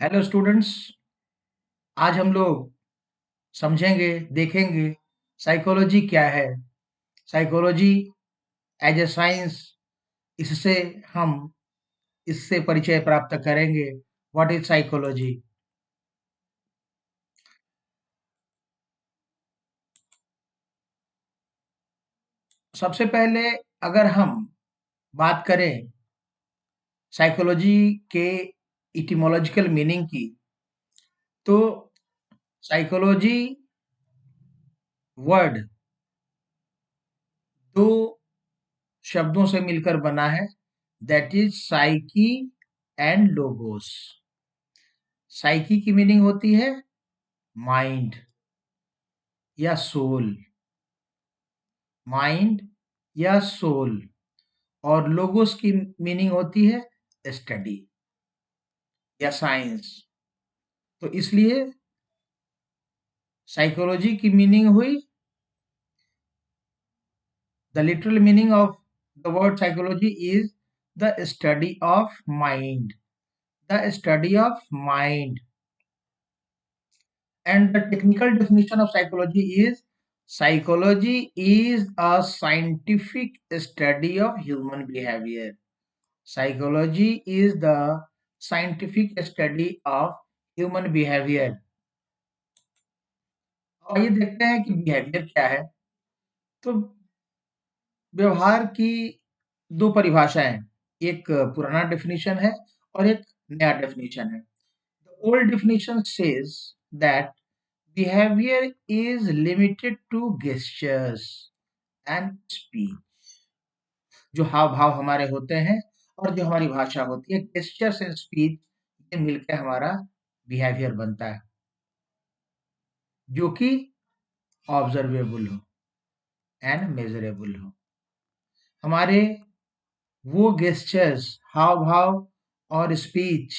Hello students. आज हम लोग समझेंगे, देखेंगे साइकोलॉजी क्या है। साइकोलॉजी एज ए साइंस, इससे हम इससे परिचय प्राप्त करेंगे। What is psychology? सबसे पहले अगर हम बात करें साइकोलॉजी के इटिमोलॉजिकल मीनिंग की, तो साइकोलॉजी वर्ड दो शब्दों से मिलकर बना है, that is psyche and logos. Psyche की मीनिंग होती है माइंड या सोल, माइंड या सोल, और लोगोस की मीनिंग होती है स्टडी या साइंस। तो इसलिए साइकोलॉजी की मीनिंग हुई, the literal meaning of the word psychology is the study of mind, the study of mind. And the technical definition of psychology is a scientific study of human behavior. Psychology is the scientific study of human behavior. आइए देखते हैं कि behaviour क्या है। तो व्यवहार की दो परिभाषाएं, एक पुराना डेफिनेशन है और एक नया डेफिनेशन है। The old definition says that behavior is limited to gestures and speech। जो हाव भाव हमारे होते हैं और जो हमारी भाषा होती है, गेस्चर्स एंड स्पीच, ये मिलकर हमारा बिहेवियर बनता है, जो कि ऑब्जर्वेबल हो एंड मेजरेबल हो। हमारे वो गेस्चर्स, हाव भाव और स्पीच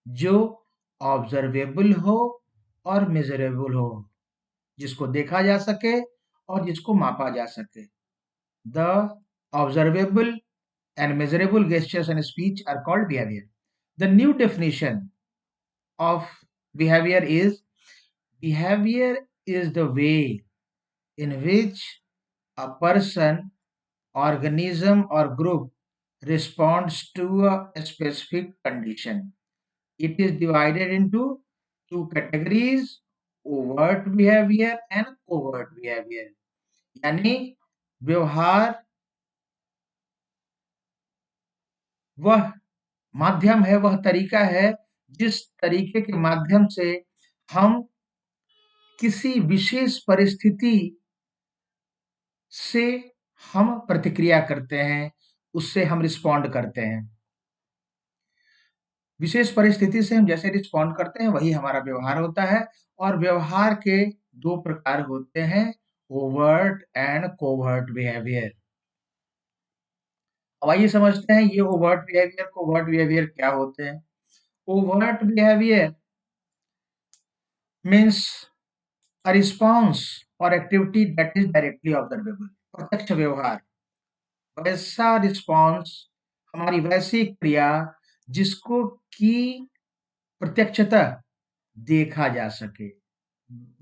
जो ऑब्जर्वेबल हो और मेजरेबल हो, जिसको देखा जा सके और जिसको मापा जा सके। The observable and measurable gestures and speech are called behavior. The new definition of behavior is the way in which a person, organism, or group responds to a specific condition. It is divided into two categories, overt behavior and covert behavior. यानी व्यवहार वह माध्यम है, वह तरीका है जिस तरीके के माध्यम से हम किसी विशेष परिस्थिति से हम प्रतिक्रिया करते हैं, उससे हम रिस्पॉन्ड करते हैं। विशेष परिस्थिति से हम जैसे रिस्पॉन्ड करते हैं वही हमारा व्यवहार होता है। और व्यवहार के दो प्रकार होते हैं, ओवर्ट एंड कोवर्ट बिहेवियर। अब आइए समझते हैं ये ओवर्ट बिहेवियर, कोवर्ट बिहेवियर क्या होते हैं। Overt behaviour means a response or activity that is directly observable। प्रत्यक्ष व्यवहार वैसा रिस्पॉन्स, हमारी वैसी क्रिया जिसको कि प्रत्यक्षतः देखा जा सके,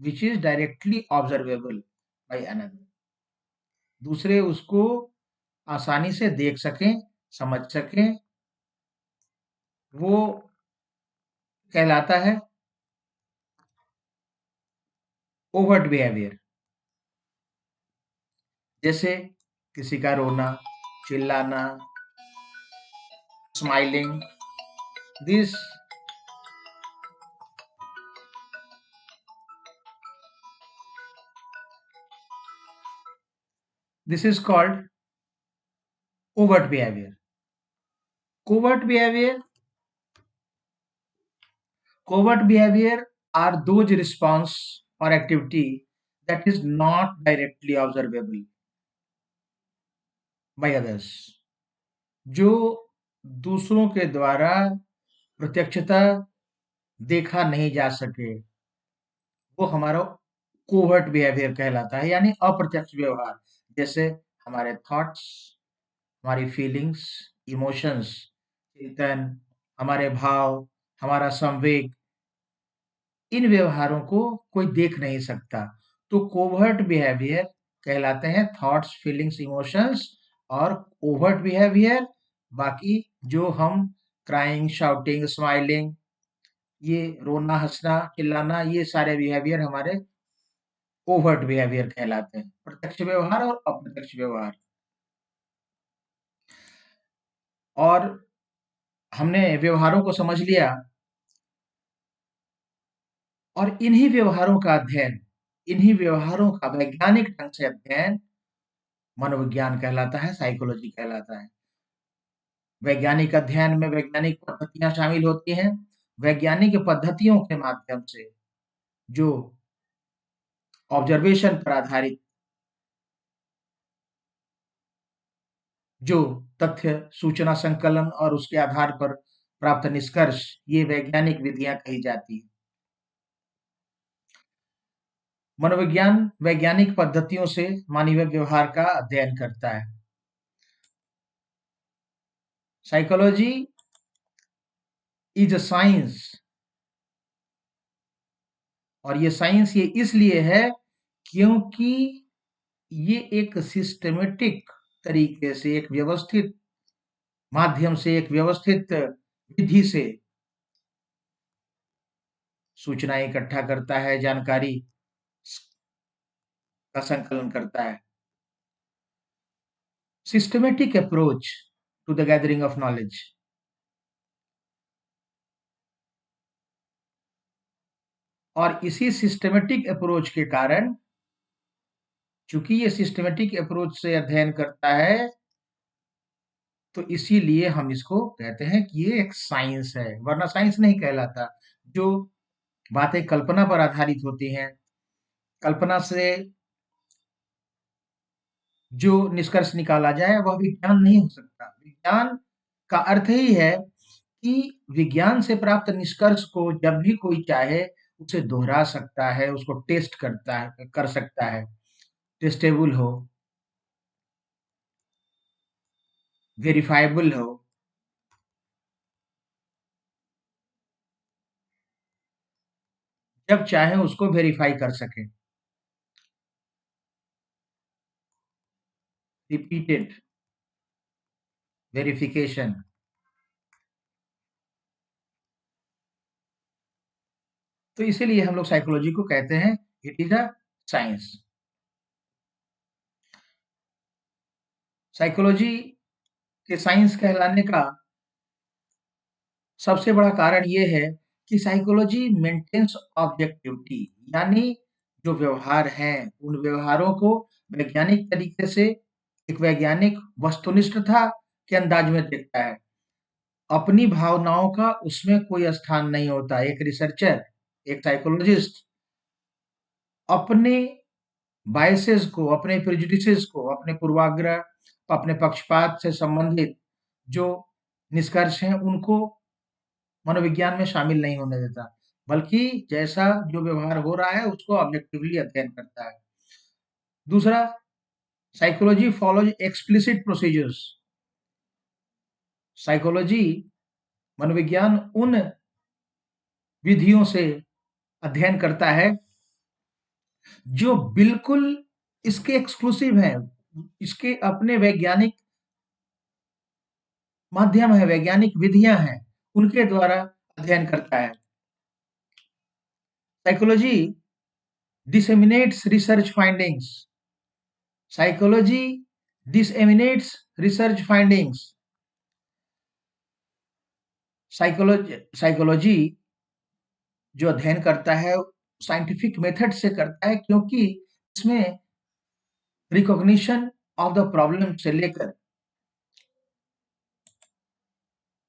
which is directly observable by another. दूसरे उसको आसानी से देख सकें, समझ सकें, वो कहलाता है ओवर्ट बिहेवियर। जैसे किसी का रोना, चिल्लाना, smiling, this is called overt behavior। Covert behavior, covert behavior are those response or activity that is not directly observable by others। जो दूसरों के द्वारा प्रत्यक्षता देखा नहीं जा सके, वो हमारा कोवर्ट बिहेवियर कहलाता है, यानी अप्रत्यक्ष व्यवहार। जैसे हमारे थॉट्स, हमारी फीलिंग्स, इमोशंस, चिंतन, हमारे भाव, हमारा संवेग, इन व्यवहारों को कोई देख नहीं सकता। तो कोवर्ट बिहेवियर कहलाते हैं थॉट्स, फीलिंग्स, इमोशंस, और ओवर्ट बिहेवियर बाकी जो हम क्राइंग, शाउटिंग, स्माइलिंग, ये रोना, हंसना, चिल्लाना, ये सारे बिहेवियर हमारे ओवर्ट बिहेवियर कहलाते हैं। प्रत्यक्ष व्यवहार और अप्रत्यक्ष व्यवहार। और हमने व्यवहारों को समझ लिया, और इन्हीं व्यवहारों का अध्ययन, इन्हीं व्यवहारों का वैज्ञानिक ढंग से अध्ययन मनोविज्ञान कहलाता है, साइकोलॉजी कहलाता है। वैज्ञानिक अध्ययन में वैज्ञानिक पद्धतियां शामिल होती हैं। वैज्ञानिक पद्धतियों के माध्यम से जो ऑब्जर्वेशन पर आधारित जो तथ्य, सूचना संकलन और उसके आधार पर प्राप्त निष्कर्ष, ये वैज्ञानिक विधियां कही जाती हैं। मनोविज्ञान वैज्ञानिक पद्धतियों से मानवीय व्यवहार का अध्ययन करता है। साइकोलॉजी इज अ साइंस, और ये साइंस ये इसलिए है क्योंकि ये एक सिस्टमेटिक तरीके से, एक व्यवस्थित माध्यम से, एक व्यवस्थित विधि से सूचनाएं इकट्ठा करता है, जानकारी का संकलन करता है। Systematic approach to the gathering of knowledge. और इसी सिस्टमेटिक अप्रोच के कारण, चूंकि ये सिस्टमेटिक अप्रोच से अध्ययन करता है, तो इसीलिए हम इसको कहते हैं कि ये एक साइंस है, वरना साइंस नहीं कहलाता। जो बातें कल्पना पर आधारित होती हैं, कल्पना से जो निष्कर्ष निकाला जाए वह विज्ञान नहीं हो सकता। विज्ञान का अर्थ ही है कि विज्ञान से प्राप्त निष्कर्ष को जब भी कोई चाहे उसे दोहरा सकता है, उसको टेस्ट करता है, कर सकता है, टेस्टेबल हो, वेरिफाइबल हो, जब चाहे उसको वेरीफाई कर सके। Repeated verification. तो इसीलिए हम लोग साइकोलॉजी को कहते हैं it is a science. Psychology के साइंस कहलाने का सबसे बड़ा कारण ये है कि साइकोलॉजी मेंटेन्स ऑब्जेक्टिविटी, यानी जो व्यवहार हैं उन व्यवहारों को वैज्ञानिक तरीके से, एक वैज्ञानिक वस्तुनिष्ठता के अंदाज में देखता है। अपनी भावनाओं का उसमें कोई स्थान नहीं होता। एक रिसर्चर, एक साइकोलॉजिस्ट अपने बायसेस को, अपने प्रेजुडिसेस को, अपने पूर्वाग्रह, अपने पक्षपात से संबंधित जो निष्कर्ष हैं उनको मनोविज्ञान में शामिल नहीं होने देता, बल्कि जैसा जो व्यवहार हो रहा है उसको ऑब्जेक्टिवली अध्ययन करता है। दूसरा, psychology follows explicit procedures. Psychology, मनोविज्ञान उन विधियों से अध्ययन करता है जो बिल्कुल इसके एक्सक्लूसिव हैं, इसके अपने वैज्ञानिक माध्यम है, वैज्ञानिक विधियां हैं, उनके द्वारा अध्ययन करता है। Psychology disseminates research findings. Psychology disseminates research findings. Psychology जो अध्ययन करता है साइंटिफिक मेथड से करता है, क्योंकि इसमें रिकॉग्निशन ऑफ द प्रॉब्लम से लेकर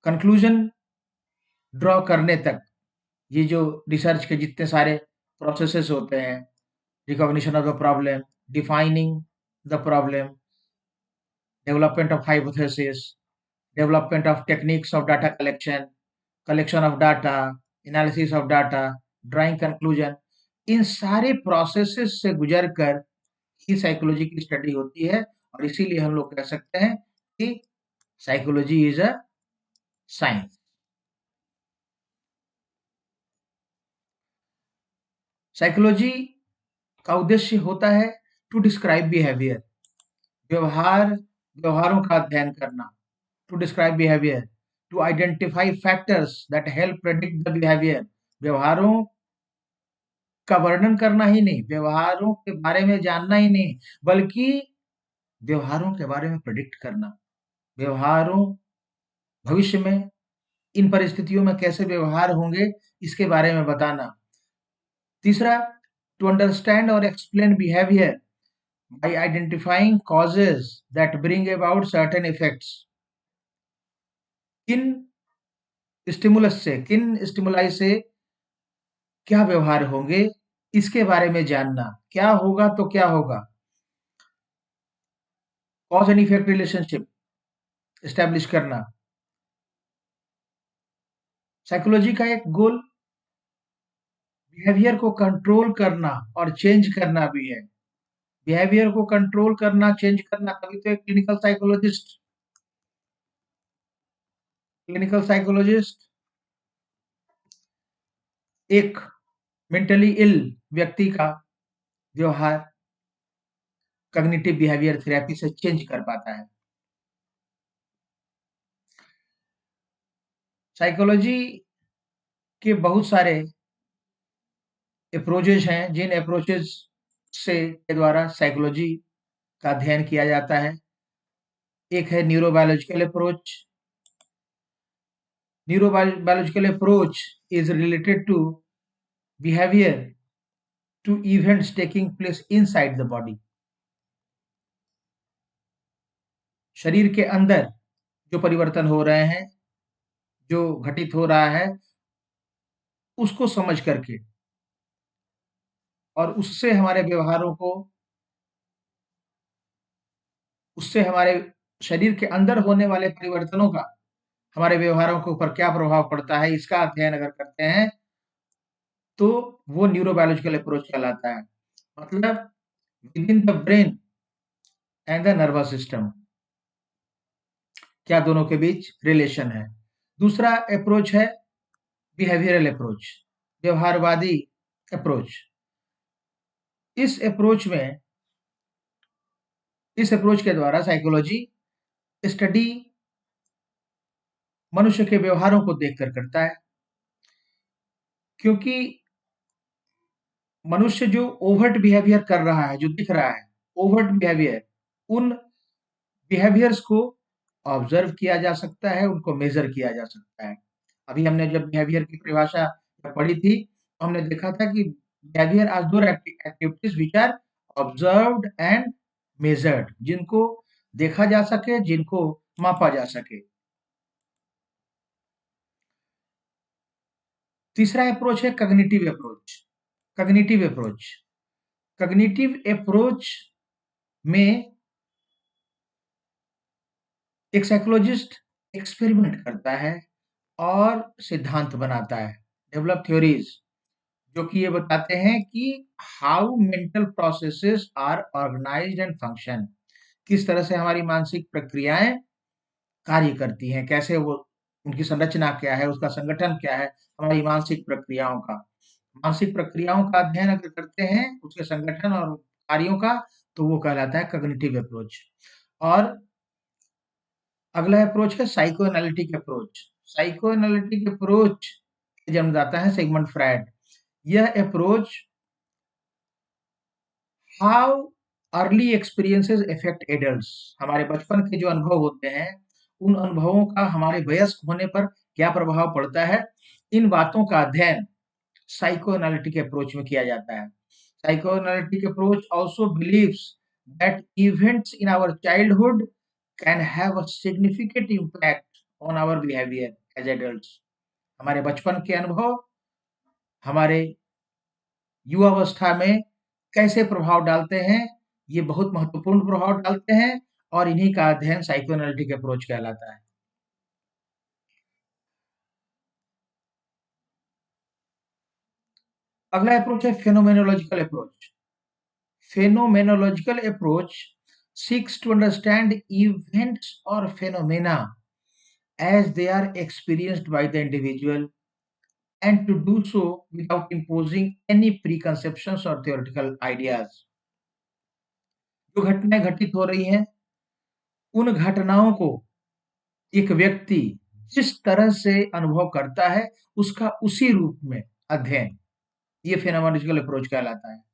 कंक्लूजन ड्रॉ करने तक, ये जो रिसर्च के जितने सारे प्रोसेसेस होते हैं, recognition of the problem, defining the problem, development of hypothesis, development of techniques of data collection, collection of data, analysis of data, drawing conclusion, इन सारे प्रोसेसेस से गुजर कर ही साइकोलॉजी की स्टडी होती है। और इसीलिए हम लोग कह सकते हैं कि psychology is a science. Psychology का उद्देश्य होता है टू डिस्क्राइब बिहेवियर, व्यवहारों का अध्ययन करना, to describe behaviour, to identify factors that help predict the behaviour, व्यवहारों का वर्णन करना ही नहीं, व्यवहारों के बारे में जानना ही नहीं, बल्कि व्यवहारों के बारे में प्रेडिक्ट करना, व्यवहारों भविष्य में इन परिस्थितियों में कैसे व्यवहार होंगे, इसके बारे में बताना। तीसरा, टू अंडरस्टैंड और explain behaviour by identifying causes that bring about certain effects. किन किन स्टिमुलाई से क्या व्यवहार होंगे, इसके बारे में जानना। क्या होगा तो क्या होगा, cause and effect relationship establish करना। साइकोलॉजी का एक गोल बिहेवियर को कंट्रोल करना और चेंज करना भी है। बिहेवियर को कंट्रोल करना, चेंज करना, तभी तो एक क्लिनिकल साइकोलॉजिस्ट एक मेंटली इल व्यक्ति का व्यवहार कॉग्निटिव बिहेवियर थेरेपी से चेंज कर पाता है। साइकोलॉजी के बहुत सारे अप्रोचेज हैं, जिन अप्रोचेज से के द्वारा साइकोलॉजी का अध्ययन किया जाता है। एक है neurobiological approach. Neurobiological approach is related to behaviour to events taking place inside the body. शरीर के अंदर जो परिवर्तन हो रहे हैं, जो घटित हो रहा है, उसको समझ करके और उससे हमारे शरीर के अंदर होने वाले परिवर्तनों का हमारे व्यवहारों के ऊपर क्या प्रभाव पड़ता है, इसका अध्ययन अगर करते हैं तो वो न्यूरोबायोलॉजिकल अप्रोच कहलाता है। मतलब with in the brain and the nervous system, क्या दोनों के बीच रिलेशन है। दूसरा अप्रोच है बिहेवियरल अप्रोच, व्यवहारवादी अप्रोच। इस अप्रोच में इस अप्रोच के द्वारा साइकोलॉजी स्टडी मनुष्य के व्यवहारों को देखकर करता है, क्योंकि मनुष्य जो ओवर्ट बिहेवियर कर रहा है, जो दिख रहा है, ओवर्ट बिहेवियर, उन बिहेवियर्स को ऑब्जर्व किया जा सकता है, उनको मेजर किया जा सकता है। अभी हमने जब बिहेवियर की परिभाषा पढ़ी थी, तो हमने देखा था कि behaviour are those activities which are observed and measured, जिनको देखा जा सके, जिनको मापा जा सके। तीसरा अप्रोच है cognitive approach. Cognitive approach cognitive approach में एक साइकोलॉजिस्ट एक्सपेरिमेंट करता है और सिद्धांत बनाता है, डेवलप थ्योरीज, जो कि ये बताते हैं कि how mental processes are organised and function, किस तरह से हमारी मानसिक प्रक्रियाएं कार्य करती हैं, कैसे वो, उनकी संरचना क्या है, उसका संगठन क्या है, हमारी मानसिक प्रक्रियाओं का। मानसिक प्रक्रियाओं का अध्ययन अगर करते हैं, उसके संगठन और कार्यों का, तो वो कहलाता है कॉग्निटिव अप्रोच। और अगला अप्रोच है psychoanalytic approach. Psycho analytic approach जन्मदाता है सिगमंड फ्रायड। यह approach how early experiences affect adults, हमारे बचपन के जो अनुभव होते हैं, उन अनुभवों का हमारे वयस्क होने पर क्या प्रभाव पड़ता है, इन बातों का अध्ययन साइको एनालिटिक अप्रोच में किया जाता है। Psychoanalytic approach also believes that events in our childhood can have a significant impact on our behaviour as adults. हमारे बचपन के अनुभव हमारे युवावस्था में कैसे प्रभाव डालते हैं, ये बहुत महत्वपूर्ण प्रभाव डालते हैं, और इन्हीं का अध्ययन साइकोएनालिटिक अप्रोच कहलाता है। अगला अप्रोच है phenomenological approach. Phenomenological approach seeks to understand events or phenomena as they are experienced by the individual and to do so without imposing any preconceptions or theoretical ideas. जो घटनाएं घटित हो रही हैं, उन घटनाओं को एक व्यक्ति जिस तरह से अनुभव करता है, उसका उसी रूप में अध्ययन, ये फेनोमेनोलॉजिकल अप्रोच कहलाता है।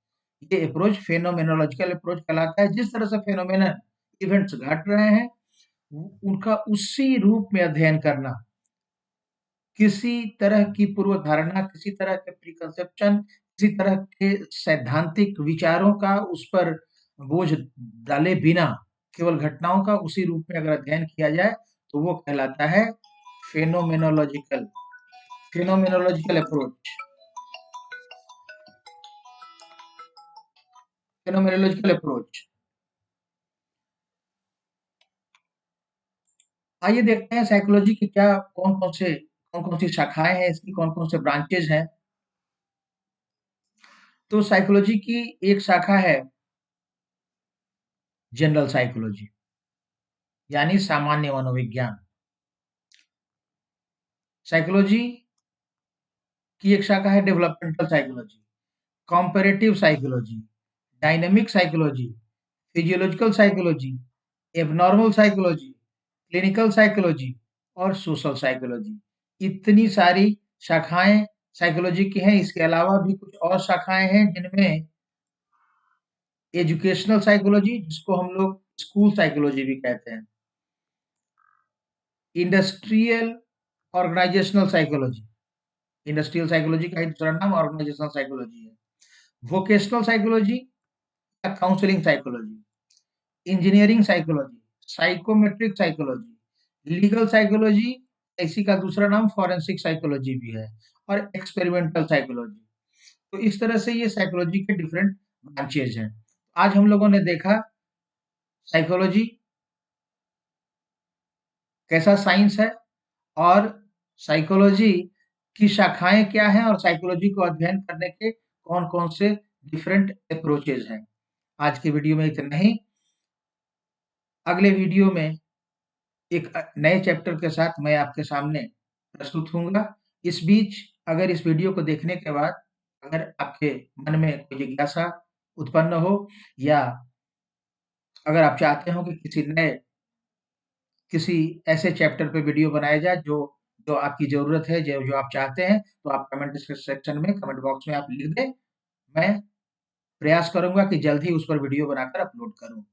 ये अप्रोच फेनोमेनोलॉजिकल अप्रोच कहलाता है। जिस तरह से फेनोमेनन इवेंट्स घट रहे हैं, उनका उसी रूप में अध्ययन करना, किसी तरह की पूर्व धारणा, किसी तरह के प्रीकंसेप्शन, किसी तरह के सैद्धांतिक विचारों का उस पर बोझ डाले बिना केवल घटनाओं का उसी रूप में अगर अध्ययन किया जाए, तो वो कहलाता है phenomenological phenomenological approach phenomenological approach. आइए देखते हैं साइकोलॉजी की क्या कौन-कौन सी शाखाएँ हैं, इसकी कौन-कौन से ब्रांचेज़ हैं। तो साइकोलॉजी की एक शाखा है जनरल साइकोलॉजी, यानी सामान्य मनोविज्ञान। साइकोलॉजी की एक शाखा है developmental psychology, comparative psychology, dynamic psychology, physiological psychology, abnormal psychology, clinical psychology और सोशल साइकोलॉजी। इतनी सारी शाखाएँ साइकोलॉजी की हैं। इसके अलावा भी कुछ और शाखाएँ हैं जिनमें एजुकेशनल साइकोलॉजी, जिसको हम लोग स्कूल साइकोलॉजी भी कहते हैं, industrial organisational psychology, industrial psychology का ही दूसरा नाम ऑर्गेनाइजेशनल साइकोलॉजी है, वोकेशनल साइकोलॉजी या counselling psychology, engineering psychology, psychometric psychology, legal psychology, इसी का दूसरा नाम फॉरेंसिक साइकोलॉजी भी है, और एक्सपेरिमेंटल साइकोलॉजी। तो इस तरह से ये साइकोलॉजी के डिफरेंट ब्रांचेज हैं। आज हम लोगों ने देखा साइकोलॉजी कैसा साइंस है, और साइकोलॉजी की शाखाएँ क्या हैं, और साइकोलॉजी को अध्ययन करने के कौन-कौन से डिफरेंट अप्रोचेज़ हैं। आज की वीडियो में इतना ही। अगले वीडियो में एक नए चैप्टर के साथ मैं आपके सामने प्रस्तुत होऊँगा। इस बीच अगर इस वीडियो को देखने के बाद अगर आपके मन में कोई जिज्ञासा उत्पन्न हो, या अगर आप चाहते हो कि किसी ऐसे चैप्टर पे वीडियो बनाया जाए जो जो आपकी ज़रूरत है, जो जो आप चाहते हैं, तो आप कमेंट सेक्शन में, कमेंट बॉक्स में आप लिख दें। मैं प्रयास करूँगा कि जल्द ही उस पर वीडियो बनाकर अपलोड करूँ।